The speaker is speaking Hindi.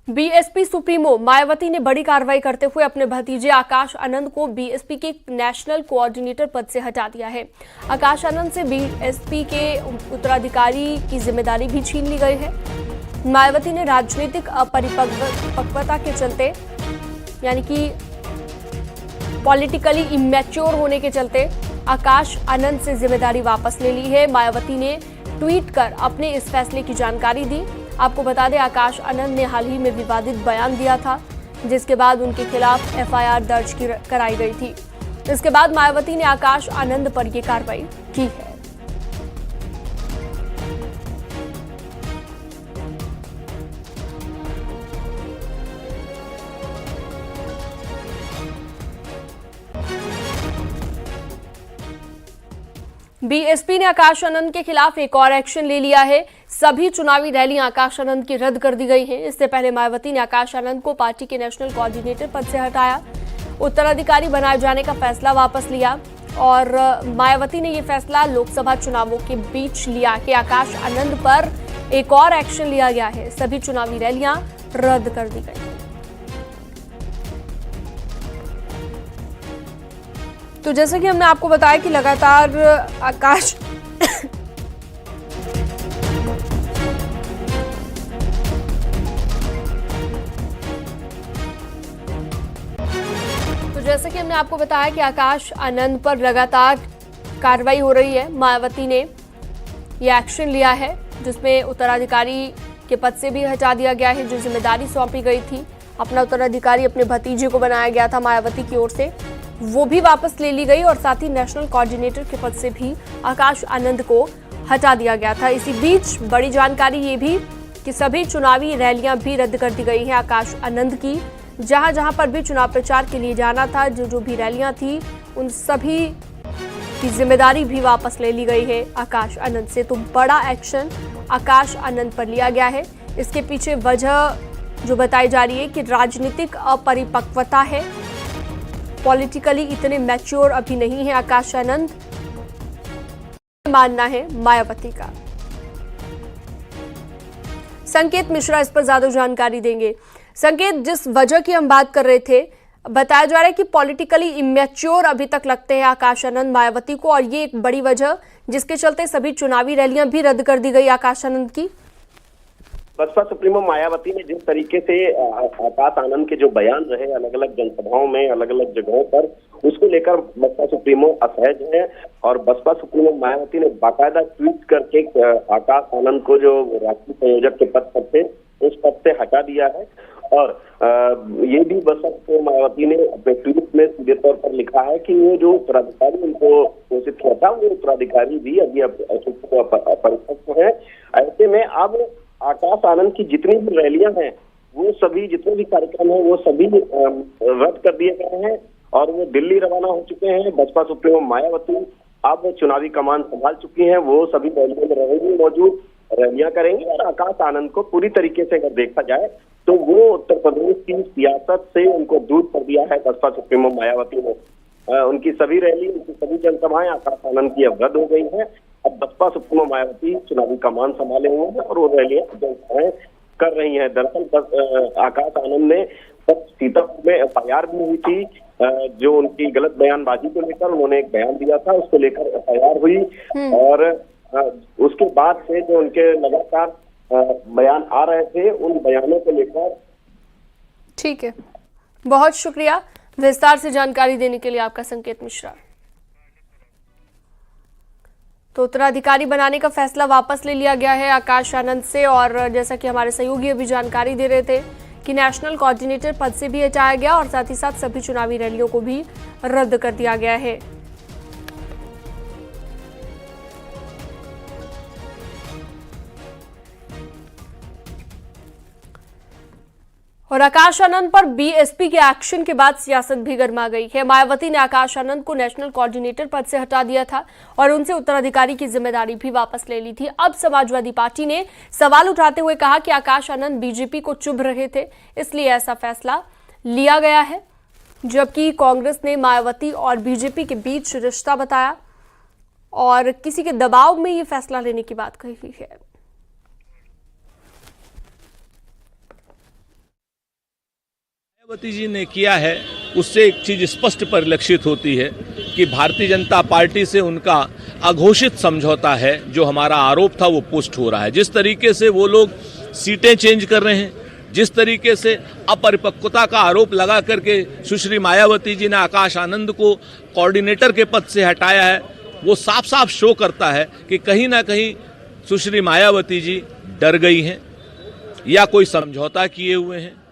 बीएसपी सुप्रीमो मायावती ने बड़ी कार्रवाई करते हुए अपने भतीजे आकाश आनंद को बीएसपी के नेशनल कोऑर्डिनेटर पद से हटा दिया है। आकाश आनंद से बीएसपी के उत्तराधिकारी की जिम्मेदारी भी छीन ली गई है। मायावती ने राजनीतिक अपरिपक्वता के चलते, यानी कि पॉलिटिकली इमैच्योर होने के चलते आकाश आनंद से जिम्मेदारी वापस ले ली है। मायावती ने ट्वीट कर अपने इस फैसले की जानकारी दी। आपको बता दें, आकाश आनंद ने हाल ही में विवादित बयान दिया था, जिसके बाद उनके खिलाफ एफआईआर दर्ज कराई गई थी। इसके बाद मायावती ने आकाश आनंद पर यह कार्रवाई की है। बीएसपी ने आकाश आनंद के खिलाफ एक और एक्शन ले लिया है। सभी चुनावी रैलियां आकाश आनंद की रद्द कर दी गई हैं। इससे पहले मायावती ने आकाश आनंद को पार्टी के नेशनल कोऑर्डिनेटर पद से हटाया, उत्तराधिकारी बनाए जाने का फैसला वापस लिया और मायावती ने यह फैसला लोकसभा चुनावों के बीच लिया कि आकाश आनंद पर एक और एक्शन लिया गया है। सभी चुनावी रैलियां रद्द कर दी गई। तो जैसे कि हमने आपको बताया कि लगातार आकाश आनंद पर लगातार कार्रवाई हो रही है। मायावती ने यह एक्शन लिया है, जिसमें उत्तराधिकारी के पद से भी हटा दिया गया है। जो जिम्मेदारी सौंपी गई थी, अपना उत्तराधिकारी अपने भतीजे को बनाया गया था मायावती की ओर से, वो भी वापस ले ली गई और साथ ही नेशनल कोऑर्डिनेटर के पद से भी आकाश आनंद को हटा दिया गया था। इसी बीच बड़ी जानकारी ये भी कि सभी चुनावी रैलियां भी रद्द कर दी गई हैं आकाश आनंद की। जहां जहां पर भी चुनाव प्रचार के लिए जाना था, जो भी रैलियां थी, उन सभी की जिम्मेदारी भी वापस ले ली गई है आकाश आनंद से। तो बड़ा एक्शन आकाश आनंद पर लिया गया है। इसके पीछे वजह जो बताई जा रही है कि राजनीतिक अपरिपक्वता है, पॉलिटिकली इतने मैच्योर अभी नहीं है आकाश आनंद, मानना है मायावती का। संकेत मिश्रा इस पर ज्यादा जानकारी देंगे। संकेत, जिस वजह की हम बात कर रहे थे, बताया जा रहा है कि पॉलिटिकली इमैच्योर अभी तक लगते हैं आकाश आनंद मायावती को, और ये एक बड़ी वजह जिसके चलते सभी चुनावी रैलियां भी रद्द कर दी गई आकाश आनंद की। बसपा सुप्रीमो मायावती ने जिस तरीके से आकाश आनंद के जो बयान रहे अलग अलग जनसभाओं में, अलग अलग जगहों पर, उसको लेकर बसपा सुप्रीमो असहज है और बसपा सुप्रीमो मायावती ने बाकायदा ट्वीट करके आकाश आनंद को जो राष्ट्रीय संयोजक के पद पर थे, उस पद से हटा दिया है। और ये भी बसपा सुप्रीमो मायावती ने अपने ट्वीट में सीधे तौर पर लिखा है कि वो जो उत्तराधिकारी उनको घोषित किया था, वो उत्तराधिकारी भी अभी अपरिपक्व है। ऐसे में अब आकाश आनंद की जितनी भी रैलियां हैं, वो सभी, जितने भी कार्यक्रम हैं, वो सभी रद्द कर दिए गए हैं और वो दिल्ली रवाना हो चुके हैं। बसपा सुप्रीमो मायावती अब चुनावी कमान संभाल चुकी हैं। वो सभी रैलियों में रहेंगी, मौजूद रैलियां करेंगी और आकाश आनंद को पूरी तरीके से अगर देखा जाए तो वो उत्तर प्रदेश की सियासत से उनको दूर कर दिया है बसपा सुप्रीमो मायावती ने। उनकी सभी रैली, उनकी सभी जनसभाएं आकाश आनंद की अब रद्द हो गई है। अब बसपा सुप्रीमो मायावती चुनावी कमान संभाले हुए हैं और वो रैलियां जनसभाएं कर रही हैं। दरअसल आकाश आनंद ने सीतापुर में एफआईआर भी हुई थी, जो उनकी गलत बयानबाजी को लेकर उन्होंने एक बयान दिया था, उसको लेकर एफआईआर हुई और उसके बाद से जो उनके लगातार बयान आ रहे थे, उन बयानों को लेकर। ठीक है, बहुत शुक्रिया विस्तार से जानकारी देने के लिए आपका संकेत मिश्रा। तो उत्तराधिकारी बनाने का फैसला वापस ले लिया गया है आकाश आनंद से, और जैसा कि हमारे सहयोगी अभी जानकारी दे रहे थे कि नेशनल कोऑर्डिनेटर पद से भी हटाया गया और साथ ही साथ सभी चुनावी रैलियों को भी रद्द कर दिया गया है। और आकाश आनंद पर बीएसपी के एक्शन के बाद सियासत भी गर्मा गई है। मायावती ने आकाश आनंद को नेशनल कोऑर्डिनेटर पद से हटा दिया था और उनसे उत्तराधिकारी की जिम्मेदारी भी वापस ले ली थी। अब समाजवादी पार्टी ने सवाल उठाते हुए कहा कि आकाश आनंद बीजेपी को चुभ रहे थे, इसलिए ऐसा फैसला लिया गया है। जबकि कांग्रेस ने मायावती और बीजेपी के बीच रिश्ता बताया और किसी के दबाव में ये फैसला लेने की बात कही है। मायावती जी ने किया है उससे एक चीज स्पष्ट परिलक्षित होती है कि भारतीय जनता पार्टी से उनका अघोषित समझौता है। जो हमारा आरोप था वो पुष्ट हो रहा है। जिस तरीके से वो लोग सीटें चेंज कर रहे हैं, जिस तरीके से अपरिपक्वता का आरोप लगा करके सुश्री मायावती जी ने आकाश आनंद को कोऑर्डिनेटर के पद से हटाया है, वो साफ साफ शो करता है कि कहीं ना कहीं सुश्री मायावती जी डर गई हैं या कोई समझौता किए हुए हैं।